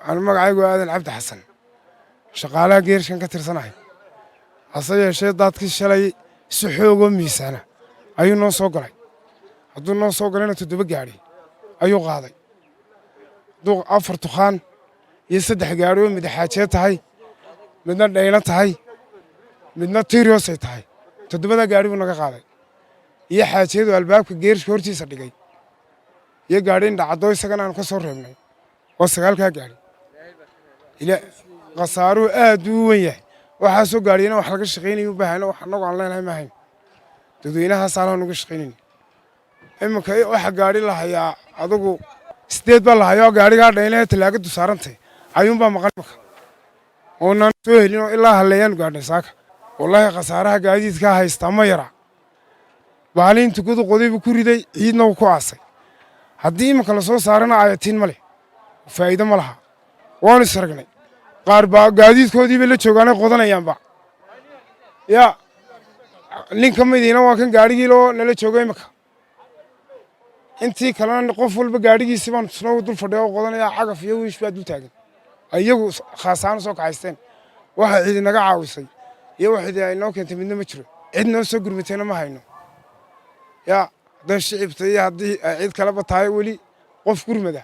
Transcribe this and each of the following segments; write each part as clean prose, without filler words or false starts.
أنا magacaygu aadan cabdi xasan shaqaalaha geershan ka tirsanahay hase yeeshee dadkii shalay si xoog oo miisaana ayuu noo soo galay hadduu noo soo galayna 7 gaari ayuu qaaday hadduu 4 tukaan iyo 3 gaari oo madaxaajeed tahay midna dhayna tahay midna tiiriyoosay tahay 7 gaari buu naga qaaday iyo xaajeedu albaabka geershka hortiisa dhigay iyo gaadhin dhacdo isagana aan ka soo reebnay oo 9 gaari ila qasaaru aad u weyn yahay waxa soo gaariyana wax laga shaqeynayo u baahan wax anagu aan leenahay ma hayn dadweynaha saalaan uga shaqeynay imka waxa gaari la hayaa adigu 8 baa la hayaa gaariga dhayna talaagadu saarantay ayuun baa maqan marka oo nan soo helin ilaa haleeyaan gaadhay saaka wallahi qasaaraha gaadiidka haysta ma yara baalintu qodibu ku riday ciidna ku aasay haddii imka la soo saarana ayatiin male faa'iido ma laha waan isragnay qaar baa gaadiidkoodii bay la joogaan qodanayaanba ya ninka madiina waa kan gaarigii loo nala joogay imka intii kalena qof walba gaarigiisa baan soo dul fadhiyo qodanaya cagaf iyo wiish baa dul taagan ayagu khaasaan soo kacaysteen waxa ciid naga caawisay iyo waxa ay noo keentay midna ma jiro cid noo soo gurmitayna ma hayno ya dan shicibtay haddii ciid kala bataay wali qof gurmada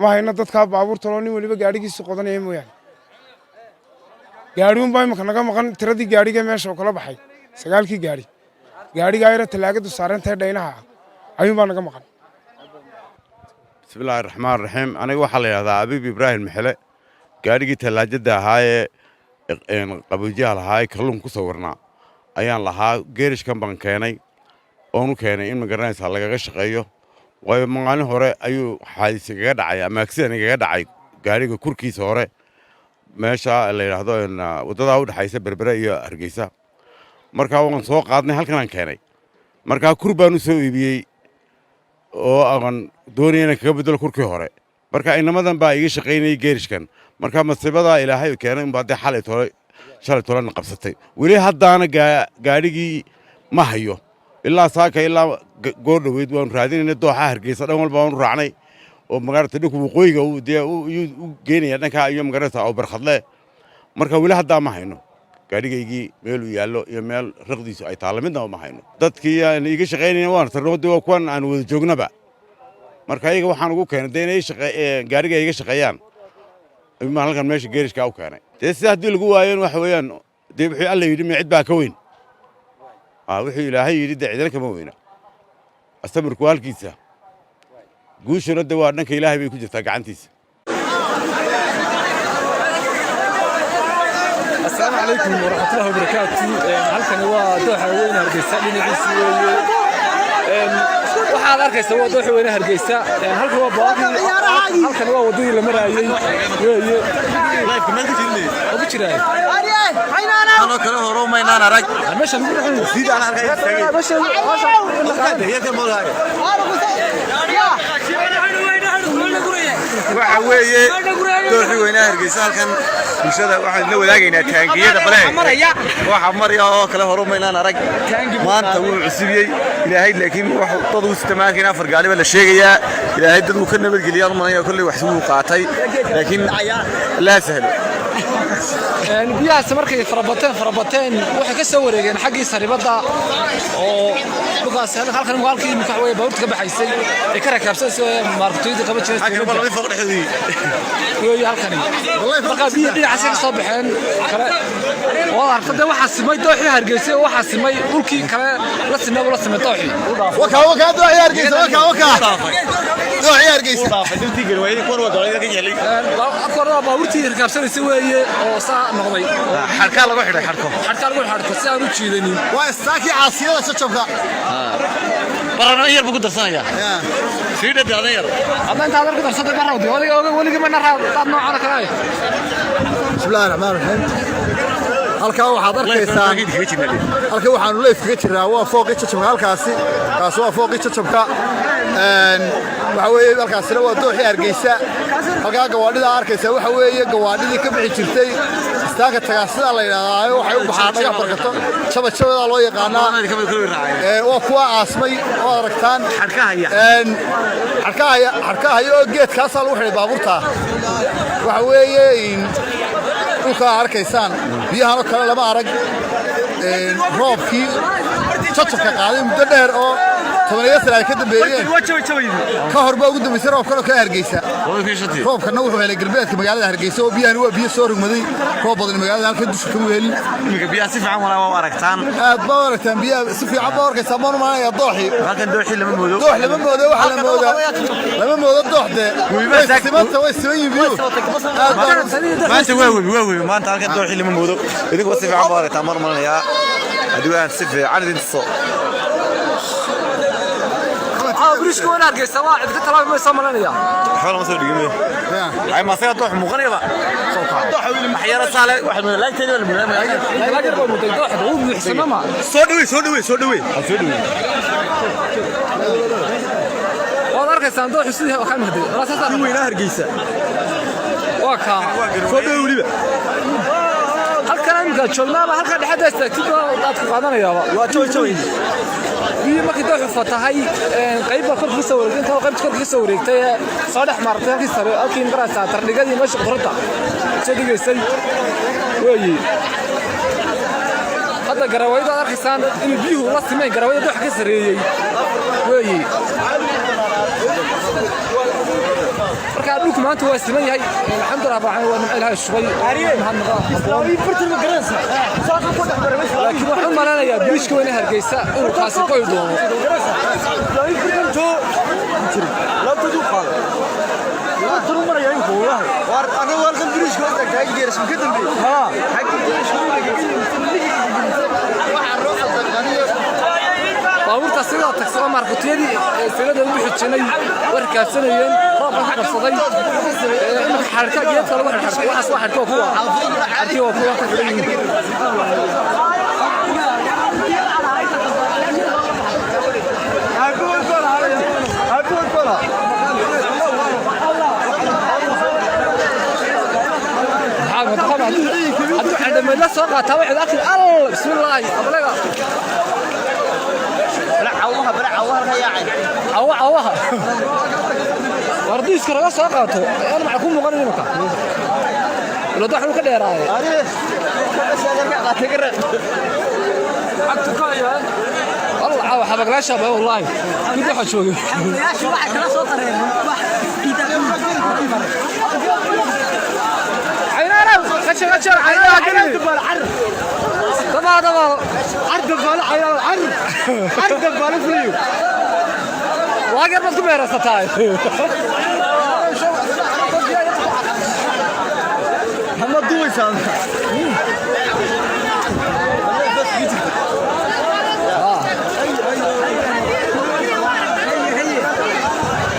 ma hayno dadka baabuurta loo nin waliba gaarigiisa qodanaya mooyaan gaariun baa imka naga maqan tiradii gaariga meesha kala baxay 9 gaari gaariga ayra talaagadu saarantay dhaynaha ayuun baa naga maqan bismillaahir rahmaanir rahiim aniga waxa la yiraahdaa Abiib Ibraahim Maxle gaarigii talaajada ahaayee qaboojiyaha lahaay kalluun ku sawirnaa ayaan lahaa geerishkan baan keenay oonu keenay in magaranaysa lagaga shaqeeyo way maalin hore ayuu xaadis kaga dhacay ama accident kaga dhacay gaariga kurkiisa hore meesha la yiraahdo wadada u dhaxaysa Berbera iyo Hargeysa marka waan soo qaadnay halkan aan keenay marka kurbaan u soo iibiyay oo aan doonayna kaga bedelo kurkii hore marka inamadan baa iga shaqeynay geerishkan marka masibada ilaahay keenay in baad shalay tolan qabsatay wali haddaana gaarigii ma hayo ilaa saaka ilaa goor dhaweyd waan raadinayna dooxa Hargeysa dhan walba waan raacnay oo magaalada dhulka waqooyiga u geenaya dhanka iyo magaalada oo barxadle marka wali hadda ma hayno gaarigaygii meel uu yaallo iyo meel raqdiisu ay taalo midna ma hayno dadkii aan iga shaqeynayna waan tarnoodii waa kuwan aan wada joognaba marka ayaga waxaan ugu keenay inay gaariga iga shaqeeyaan ima halkan meesha geerishka u keenay sida hadii lagu waayeen wax weeyaan wixii alla yidhi ma cid baa ka weyn wixii ilaahay yidhi cidina kama weyna astamirku halkiisa guushuna waa dhanka ilaahay bay ku jirtaa gacantiisa السلام عليكم ورحمة الله وبركاته. halkani waa dooxa weyn Hargeysa dhinaciisa weeye waxaad arkaysaa waa dooxa weyn Hargeysa halkan waa baaqi halkan waa wadadii la maraayay weeye live ma jirnay ugu jiray ana kale horo ma inaan arag meesha ugu raxay sida aan arkay meesha waxa weeye dooxi weyn Hargeysa halkan bulshada waxaan la wadaagaynaa taangiyada baleey waxa maraya oo kale horo ma inaan arag maanta wuu cusubiyay ilaahay laakiin wax dad uu isticmaalkeen 4 gaaliba la sheegayaa ilaahay dad uu ka nabad geliyay manaya kulli wax uu qaatay laakiin la sahlo biyaha markay farabateen waxay ka soo wareegeen xaqii saribada oo bukaas halkan walkii imka way bawrta ka baxaysay ee ka rakaabsan soo markatooyada qaba jiray halkan walaal faqr xidii way halkan wallahi marka biyaha xasan soo baxeen kale waa arqada waxa simay dooxi Hargeysa waxa simay dhulkii kale la simay dooxi waka dooxi Hargeysa waka dooxi Hargeysa dintii galwayni koor wada laga yeelay koor bawrtii rakaabsanaysa weeye oo saa noqday xarka lagu xidhay xarko si aan u jiidanin waa istaaki caasiyada shacabka barana yar bugu darsanaya fiida daadan yar hadda inta aad ku darsaday barawdi waliga ma naraad dad noocan kale bismillaahir rahmaanir rahiim halka waxaad arkaysaa halka waxaan u leeyahay jiraa waa fooqi shacabka halkaasi kaas waa fooqi shacabka waxa weeye halkaasina waa dooxi Hargeysa halka gawaadhida arkaysa waxa weeye gawaadhidii ka bixi jirtay istaanka tagaasida la yiraahdo waxay u baxaan dhaga barkato shabada loo yaqaana waa kuwa aasmay oo aragtaan xarkaha oo geedkaas lagu xidhay baabuurta waxa weeye dhulka arkaysaan biyahan oo kale lama arag roobkii jajabka qaaday muddo dheer oo tobanaya sano ay ka dambeeyeen ka hor baa ugu dambeysay roobkan oo ka Hargeysa roobkana wuxuu helay galbeedka magaalada Hargeysa oo biyahani waa biyo soo rugmaday roob badan magaalada halka dusha ka weelin biyaha si fiican waa aragtaan aad baa aragtaan biyaha si fiican baa arkaysaa ma maanaya dooxi halkan dooxi lama moodo waxa lama moodo dooxde simanta way siman biyo maanta waa maanta halkan dooxi lama moodo idinku si fiican baa aragtaan ma maanaya adigaan si fiican idin soo بريش كون أرجع سواء إذا كنت ما يسمى لنا يا حول ما سوي دقيقة أي ما سوي طوح مغنية طوح محيرة صالح واحد من لا تاني ولا من لا جربوا متطوح هو بيحسن ما سودوي والله أرجع صندوق يصير وخام هدي رأس هذا وين أرجيسه واقع سودوي ليه هالكلام قال شلنا ما هالكلام حدا يستكتب وطاط قادنا يا شوي بيجي ما كده فتحي قريب كل في صورة أنت قريب كل في صورة تي صالح مرتين في صورة أكيد دراسة ترنيجا دي مش قدرتها شدي جسي ويجي هذا جراوي ده أرخصان إنه بيجوا راس ما جراوي ده حكي سريع ويجي ركابلك ما أنت واسمين هاي الحمد لله بعد ونعلها شوي لكن وحنا ما لنا يا بيش كوين هرجيسة وخاصة كوي دوم لا تدو قال لا ترو مرة يعين فوله أنا والله بريش كوين جاي جيرس مكتب بي ها حكي بريش baabuur taasida taksada markutiyadi filada ugu xijinay warkaabsanayeen roobka ka qabsaday in xarka geedka lagu xirxirto waxaas waa xarko kuwa xarkii waa kuwa هذا عندما لا سوق تابع الأكل الله بسم الله أبلغ بلا عوها يا عين عوها ورديس كرا ساقاته أنا معكم مغني مكان ولا ضحوا كده راي والله عاو حبق لا شباب والله كده حشوي يا شو واحد كلا صوت عينانا خشة عينانا كده طبعا عرض الفال عرض الفال فيو واقع ما تبير ستاي محمد دوي سام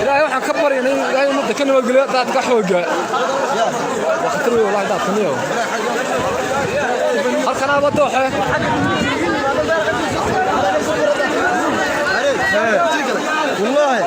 لا يوحنا كبر يعني لا يوم ده كنا بقول ده تقحوجة وختروا والله ده كنيو هالكنا بدوحة والله